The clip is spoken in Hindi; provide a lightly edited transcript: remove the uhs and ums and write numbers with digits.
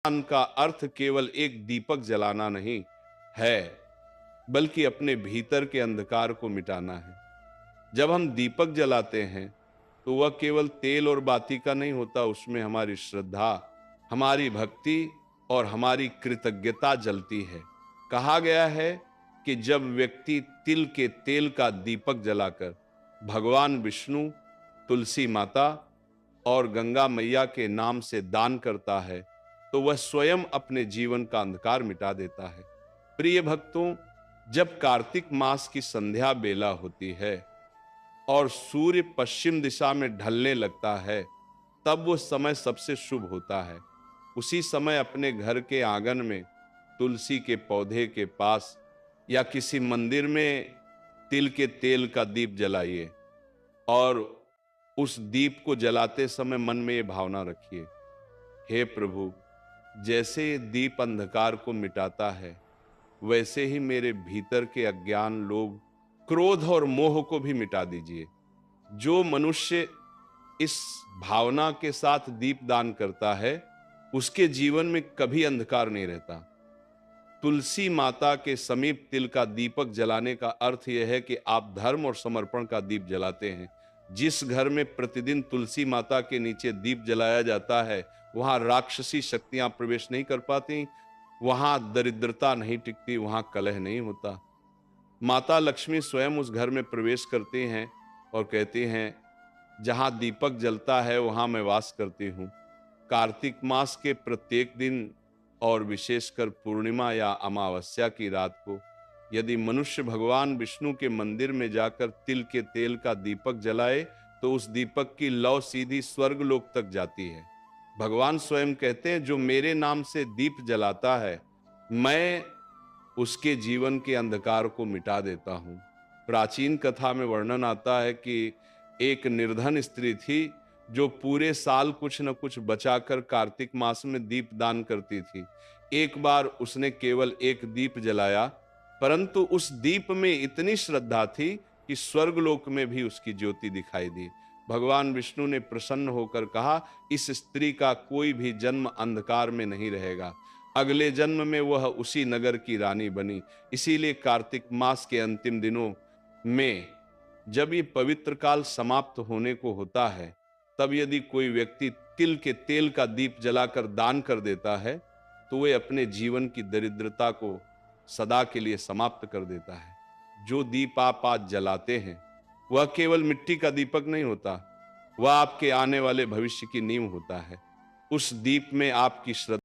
का अर्थ केवल एक दीपक जलाना नहीं है, बल्कि अपने भीतर के अंधकार को मिटाना है। जब हम दीपक जलाते हैं, तो वह केवल तेल और बाती का नहीं होता, उसमें हमारी श्रद्धा, हमारी भक्ति और हमारी कृतज्ञता जलती है। कहा गया है कि जब व्यक्ति तिल के तेल का दीपक जलाकर भगवान विष्णु, तुलसी माता और गंगा मैया के नाम से दान करता है, तो वह स्वयं अपने जीवन का अंधकार मिटा देता है। प्रिय भक्तों, जब कार्तिक मास की संध्या बेला होती है और सूर्य पश्चिम दिशा में ढलने लगता है, तब वो समय सबसे शुभ होता है। उसी समय अपने घर के आंगन में तुलसी के पौधे के पास या किसी मंदिर में तिल के तेल का दीप जलाइए और उस दीप को जलाते समय मन में ये भावना रखिए, हे प्रभु, जैसे ये दीप अंधकार को मिटाता है, वैसे ही मेरे भीतर के अज्ञान, लोभ, क्रोध और मोह को भी मिटा दीजिए। जो मनुष्य इस भावना के साथ दीप दान करता है, उसके जीवन में कभी अंधकार नहीं रहता। तुलसी माता के समीप तिल का दीपक जलाने का अर्थ यह है कि आप धर्म और समर्पण का दीप जलाते हैं। जिस घर में प्रतिदिन तुलसी माता के नीचे दीप जलाया जाता है, वहां राक्षसी शक्तियां प्रवेश नहीं कर पाती, वहां दरिद्रता नहीं टिकती, वहां कलह नहीं होता। माता लक्ष्मी स्वयं उस घर में प्रवेश करती हैं और कहती हैं, जहां दीपक जलता है वहां मैं वास करती हूं। कार्तिक मास के प्रत्येक दिन और विशेषकर पूर्णिमा या अमावस्या की रात को यदि मनुष्य भगवान विष्णु के मंदिर में जाकर तिल के तेल का दीपक जलाए, तो उस दीपक की लौ सीधी स्वर्ग लोक तक जाती है। भगवान स्वयं कहते हैं, जो मेरे नाम से दीप जलाता है, मैं उसके जीवन के अंधकार को मिटा देता हूं। प्राचीन कथा में वर्णन आता है कि एक निर्धन स्त्री थी, जो पूरे साल कुछ न कुछ बचाकर कार्तिक मास में दीप दान करती थी। एक बार उसने केवल एक दीप जलाया, परंतु उस दीप में इतनी श्रद्धा थी कि स्वर्गलोक में भी उसकी ज्योति दिखाई दी। भगवान विष्णु ने प्रसन्न होकर कहा, इस स्त्री का कोई भी जन्म अंधकार में नहीं रहेगा, अगले जन्म में वह उसी नगर की रानी बनी। इसीलिए कार्तिक मास के अंतिम दिनों में जब ये पवित्र काल समाप्त होने को होता है, तब यदि कोई व्यक्ति तिल के तेल का दीप जलाकर दान कर देता है, तो वह अपने जीवन की दरिद्रता को सदा के लिए समाप्त कर देता है। जो दीप आप आज जलाते हैं, वह केवल मिट्टी का दीपक नहीं होता, वह आपके आने वाले भविष्य की नींव होता है। उस दीप में आपकी श्रद्धा